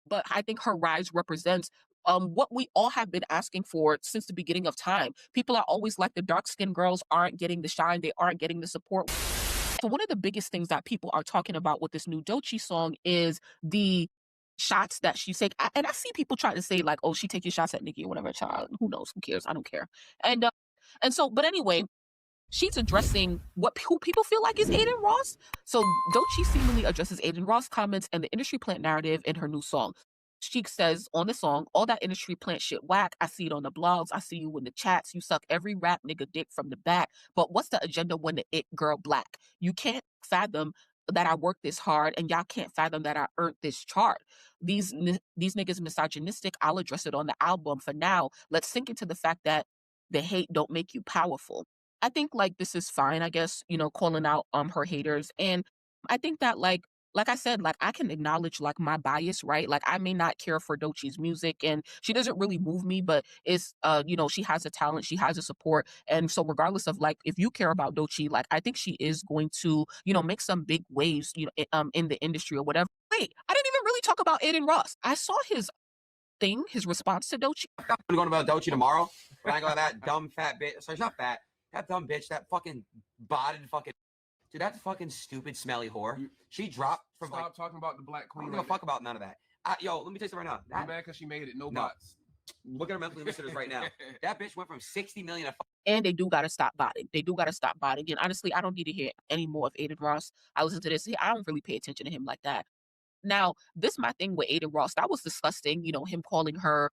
but I think her rise represents what we all have been asking for since the beginning of time. People are always like the dark skinned girls aren't getting the shine, they aren't getting the support. So one of the biggest things that people are talking about with this new Doechii song is the shots that she take. And I see people try to say like, "Oh, she taking shots at Nicki or whatever." Child, who knows? Who cares? I don't care. And so, but anyway, she's addressing who people feel like is Adin Ross. So Doechii seemingly addresses Adin Ross comments and the industry plant narrative in her new song. She says on the song, all that industry plant shit whack. I see it on the blogs. I see you in the chats. You suck every rap nigga dick from the back. But what's the agenda when the it girl black? You can't fathom that I worked this hard and y'all can't fathom that I earned this chart. These niggas misogynistic. I'll address it on the album. For now, let's sink into the fact that the hate don't make you powerful. I think like this is fine, I guess, calling out her haters. And I think that like I said, like I can acknowledge like my bias, right? Like I may not care for Doechii's music and she doesn't really move me, but it's she has a talent, she has a support. And so regardless of like if you care about Doechii, like I think she is going to, make some big waves, in the industry or whatever. Wait, I didn't even really talk about Adin Ross. I saw his response to Doechii. I'm going about Doechii tomorrow, but I go that dumb fat bitch. Sorry, she's not fat. That dumb bitch, that fucking botted fucking dude, that fucking stupid smelly whore. She dropped from Stop talking about the black queen. I don't give a fuck about none of that. Yo, let me tell you something right now. I'm mad because she made it. No bots. Look at her monthly listeners right now. That bitch went from 60 million to and they do gotta stop botting. They do gotta stop botting. And honestly, I don't need to hear any more of Adin Ross. I listen to this. I don't really pay attention to him like that. Now, this my thing with Adin Ross. That was disgusting. Him calling her.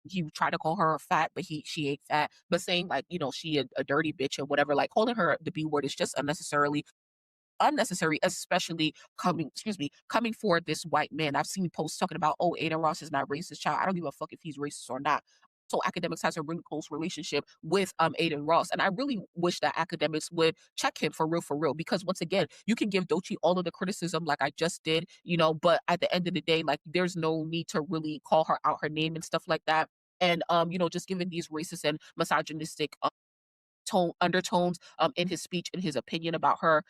He tried to call her fat, but she ain't fat. But saying like, she a dirty bitch or whatever, like calling her the B word is just unnecessary, especially coming for this white man. I've seen posts talking about, oh, Adin Ross is not racist, child. I don't give a fuck if he's racist or not. So academics has a really close relationship with Adin Ross. And I really wish that academics would check him for real, because once again, you can give Doechii all of the criticism like I just did, but at the end of the day, like there's no need to really call her out her name and stuff like that. And just giving these racist and misogynistic undertones in his speech, in his opinion about her.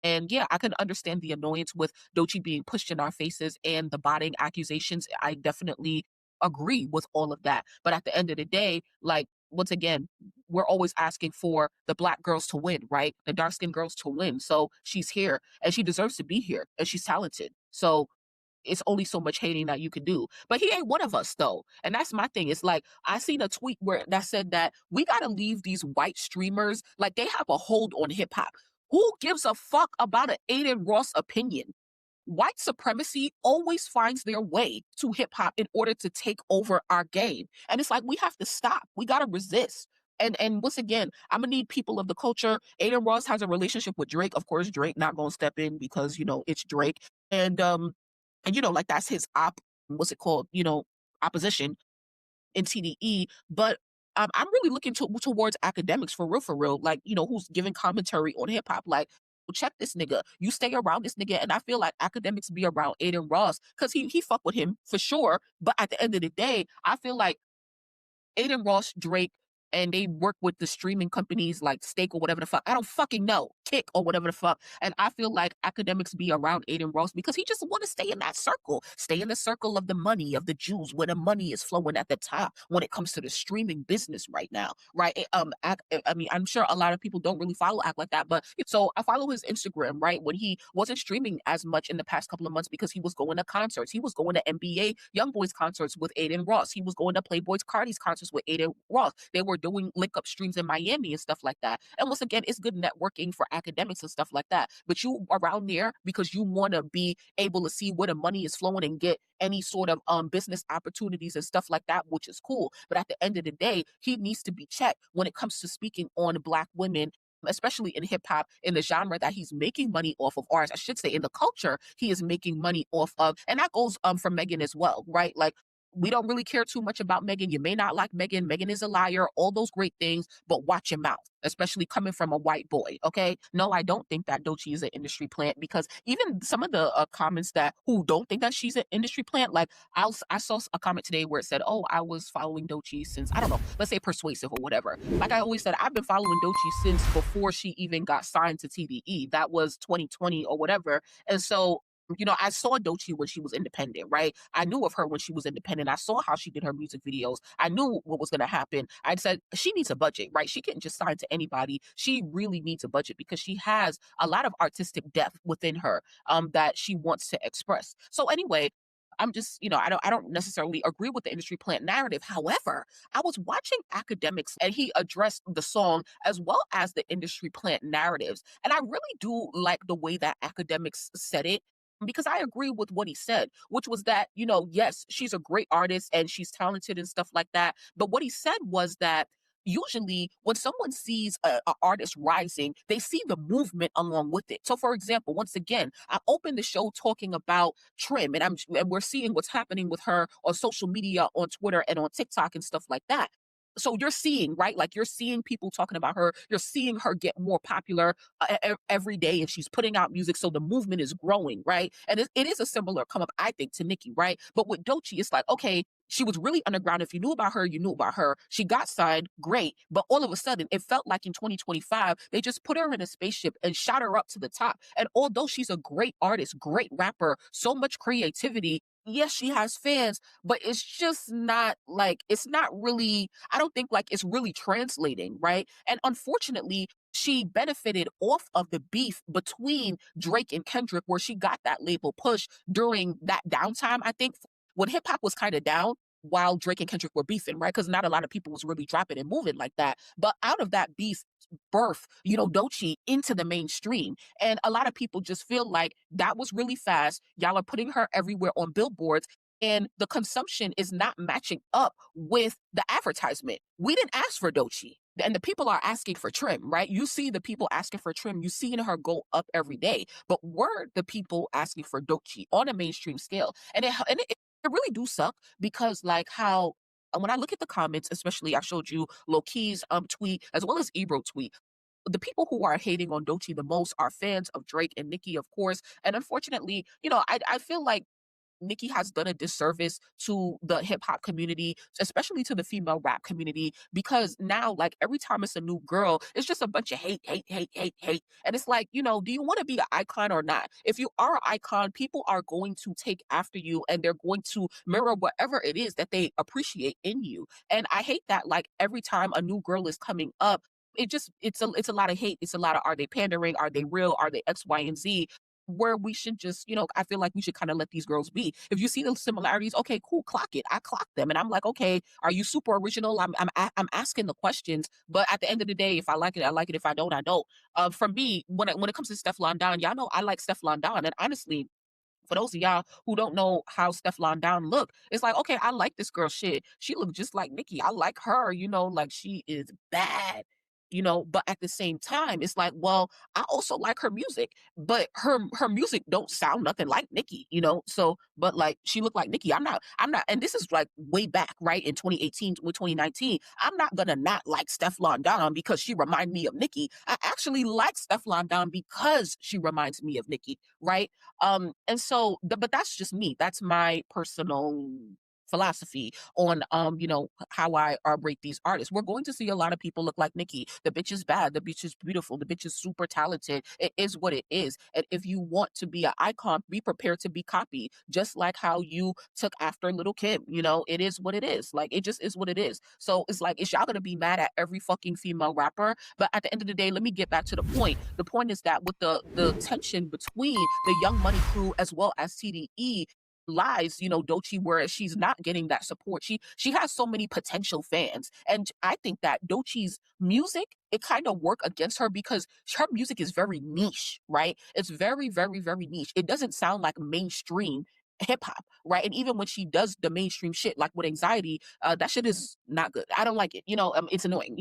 And yeah, I can understand the annoyance with Doechii being pushed in our faces and the botting accusations. I definitely agree with all of that. But at the end of the day, like, once again, we're always asking for the black girls to win, right? The dark skinned girls to win. So she's here and she deserves to be here and she's talented. So it's only so much hating that you can do. But he ain't one of us though. And that's my thing. It's like I seen a tweet where that said that we gotta leave these white streamers, like they have a hold on hip hop. Who gives a fuck about an Adin Ross opinion? White supremacy always finds their way to hip hop in order to take over our game. And it's like we have to stop. We gotta resist. And once again, I'm gonna need people of the culture. Adin Ross has a relationship with Drake. Of course, Drake not gonna step in because it's Drake. And like that's his what's it called? Opposition in TDE. But I'm really looking towards academics for real, like, who's giving commentary on hip hop. Like, well, check this nigga. You stay around this nigga. And I feel like academics be around Adin Ross because he fuck with him for sure. But at the end of the day, I feel like Adin Ross, Drake, and they work with the streaming companies like Stake or whatever the fuck. I don't fucking know. Kick or whatever the fuck. And I feel like academics be around Adin Ross because he just want to stay in that circle. Stay in the circle of the money, of the Jews, where the money is flowing at the top when it comes to the streaming business right now. Right? I mean, I'm sure a lot of people don't really follow Act like that. But so I follow his Instagram, right? When he wasn't streaming as much in the past couple of months because he was going to concerts. He was going to NBA Youngboys concerts with Adin Ross. He was going to Playboy's Cardi's concerts with Adin Ross. They were doing link up streams in Miami and stuff like that. And once again, it's good networking for academics and stuff like that. But you around there because you want to be able to see where the money is flowing and get any sort of business opportunities and stuff like that, which is cool. But at the end of the day, he needs to be checked when it comes to speaking on black women, especially in hip hop, in the genre that he's making money off of, or I should say in the culture he is making money off of. And that goes for Megan as well, right? Like, we don't really care too much about Megan. You may not like Megan. Megan is a liar, all those great things, but watch your mouth, especially coming from a white boy, okay? No, I don't think that Doechii is an industry plant because even some of the comments that who don't think that she's an industry plant, like I saw a comment today where it said, oh, I was following Doechii since, I don't know, let's say Persuasive or whatever. Like I always said, I've been following Doechii since before she even got signed to TDE. That was 2020 or whatever. And so I saw Doechii when she was independent, right? I knew of her when she was independent. I saw how she did her music videos. I knew what was going to happen. I said, she needs a budget, right? She can't just sign to anybody. She really needs a budget because she has a lot of artistic depth within her that she wants to express. So anyway, I'm just, I don't necessarily agree with the industry plant narrative. However, I was watching academics and he addressed the song as well as the industry plant narratives. And I really do like the way that academics said it because I agree with what he said, which was that, yes, she's a great artist and she's talented and stuff like that. But what he said was that usually when someone sees a artist rising, they see the movement along with it. So, for example, once again, I opened the show talking about Trim, and we're seeing what's happening with her on social media, on Twitter and on TikTok and stuff like that. So you're seeing, right? Like you're seeing people talking about her. You're seeing her get more popular every day, and she's putting out music. So the movement is growing, right? And it is a similar come up, I think, to Nicki, right? But with Doechii, it's like, okay, she was really underground. If you knew about her, you knew about her. She got signed, great. But all of a sudden, it felt like in 2025, they just put her in a spaceship and shot her up to the top. And although she's a great artist, great rapper, so much creativity, yes, she has fans, but it's just not like, it's not really, I don't think like it's really translating, right? And unfortunately, she benefited off of the beef between Drake and Kendrick, where she got that label push during that downtime, I think, when hip hop was kind of down while Drake and Kendrick were beefing, right? Because not a lot of people was really dropping and moving like that. But out of that beef birth, Doechii into the mainstream. And a lot of people just feel like that was really fast. Y'all are putting her everywhere on billboards. And the consumption is not matching up with the advertisement. We didn't ask for Doechii. And the people are asking for Trim, right? You see the people asking for Trim. You seeing her go up every day. But we're the people asking for Doechii on a mainstream scale. And it really do suck because like how when I look at the comments, especially I showed you Loki's tweet as well as Ebro tweet. The people who are hating on Doechii the most are fans of Drake and Nicki, of course. And unfortunately, I feel like Nicki has done a disservice to the hip hop community, especially to the female rap community, because now, like, every time it's a new girl, it's just a bunch of hate, hate, hate, hate, hate. And it's like, do you want to be an icon or not? If you are an icon, people are going to take after you and they're going to mirror whatever it is that they appreciate in you. And I hate that, like, every time a new girl is coming up, it's a lot of hate. It's a lot of, are they pandering? Are they real? Are they X, Y, and Z? Where we should just, I feel like we should kind of let these girls be. If you see the similarities, okay, cool, clock it. I clock them, and I'm like, okay, are you super original? I'm asking the questions, but at the end of the day, if I like it, I like it. If I don't, I don't. For me, when it comes to Stefflon Don, y'all know I like Stefflon Don, and honestly, for those of y'all who don't know how Stefflon Don look, it's like, okay, I like this girl shit. She look just like Nicki. I like her, like she is bad. But at the same time, it's like, well, I also like her music, but her music don't sound nothing like Nicki. So, but like she looked like Nicki. I'm not, and this is like way back, right? In 2018 with 2019. I'm not gonna not like Stefflon Don because she reminds me of Nicki. I actually like Stefflon Don because she reminds me of Nicki, right? And so, but that's just me. That's my personal philosophy on how I rate these artists. We're going to see a lot of people look like Nicki. The bitch is bad, the bitch is beautiful, the bitch is super talented. It is what it is. And if you want to be an icon, be prepared to be copied. Just like how you took after Little Kim. It is what it is. Like it just is what it is. So it's like, is y'all gonna be mad at every fucking female rapper? But at the end of the day, let me get back to the point. The point is that with the tension between the Young Money crew as well as TDE lies, Doechii, whereas she's not getting that support. She has so many potential fans. And I think that Doechii's music, it kind of work against her because her music is very niche, right? It's very, very, very niche. It doesn't sound like mainstream hip hop, right? And even when she does the mainstream shit, like with Anxiety, that shit is not good. I don't like it. It's annoying.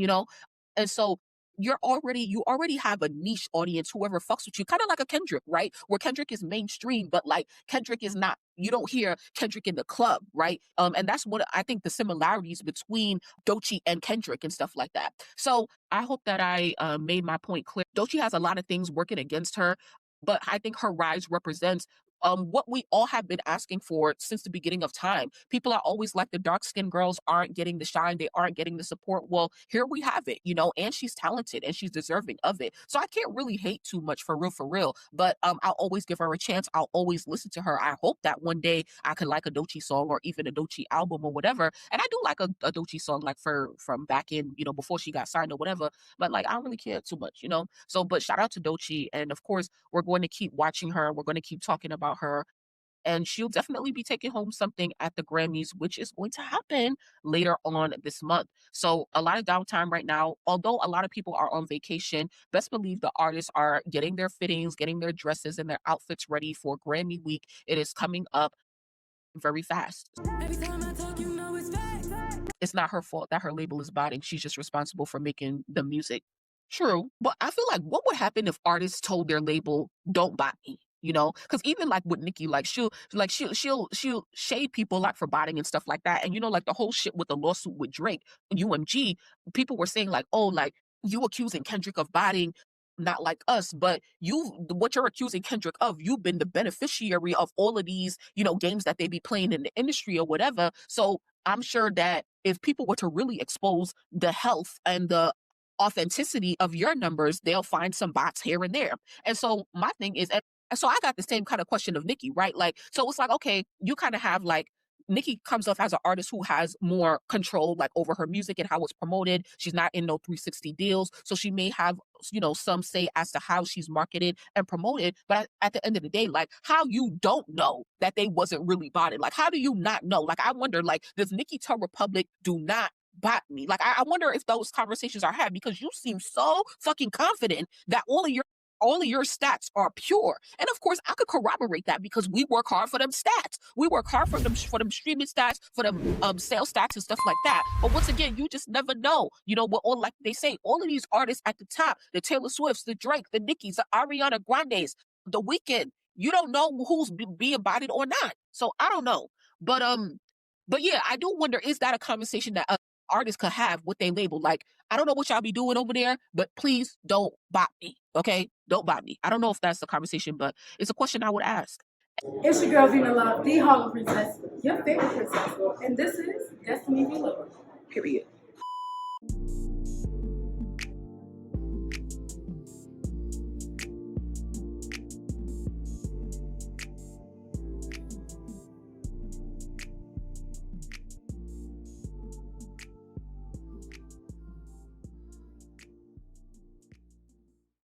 And so you already have a niche audience, whoever fucks with you, kind of like a Kendrick, right? Where Kendrick is mainstream, but like Kendrick is not, you don't hear Kendrick in the club, right? And that's what I think the similarities between Doechii and Kendrick and stuff like that. So I hope that I made my point clear. Doechii has a lot of things working against her, but I think her rise represents what we all have been asking for since the beginning of time. People are always like, the dark skinned girls aren't getting the shine, they aren't getting the support. Well, here we have it, you know, and she's talented and she's deserving of it. So I can't really hate too much, for real, for real. But I'll always give her a chance. I'll always listen to her. I hope that one day I could like a Doechii song or even a Doechii album or whatever. And I do like a Doechii song, like from back in, you know, before she got signed or whatever. But like, I don't really care too much, you know. So, but shout out to Doechii, and of course, we're going to keep watching her. We're going to keep talking about her, and she'll definitely be taking home something at the Grammys, which is going to happen later on this month. So a lot of downtime right now. Although a lot of people are on vacation, best believe the artists are getting their fittings, getting their dresses and their outfits ready for Grammy week. It is coming up very fast. Every time I talk, you know it's facts. It's not her fault that her label is botting. She's just responsible for making the music. True, but I feel like, what would happen if artists told their label, "Don't bot me"? You know, because even like with Nicki, like she'll shade people like for botting and stuff like that. And you know, like the whole shit with the lawsuit with Drake, UMG, people were saying like, oh, like, you accusing Kendrick of botting, not like us, but what you're accusing Kendrick of, you've been the beneficiary of all of these, you know, games that they be playing in the industry or whatever. So I'm sure that if people were to really expose the health and the authenticity of your numbers, they'll find some bots here and there. And so my thing is, and so I got the same kind of question of Nicki, right? Like, so it's like, okay, you kind of have like, Nicki comes off as an artist who has more control, like, over her music and how it's promoted. She's not in no 360 deals, so she may have, you know, some say as to how she's marketed and promoted. But at the end of the day, like, how you don't know that they wasn't really bought it? Like, how do you not know? Like, I wonder, like, does Nicki tell Republic, do not bot me? Like, I wonder if those conversations are had, because you seem so fucking confident that all of your stats are pure. And of course, I could corroborate that because we work hard for them stats. We work hard for them streaming stats, for them sales stats and stuff like that. But once again, you just never know. You know what? All, like they say, all of these artists at the top, the Taylor Swifts, the Drake, the Nickies, the Ariana Grandes, the Weeknd, you don't know who's being bodied or not. So I don't know. But yeah, I do wonder, is that a conversation that artists could have with their label? Like, I don't know what y'all be doing over there, but please don't bot me. Okay? Don't bot me. I don't know if that's the conversation, but it's a question I would ask. It's your girl Zena Love, the Harlem Princess, your favorite princess, and this is Destiny Delivered. Period.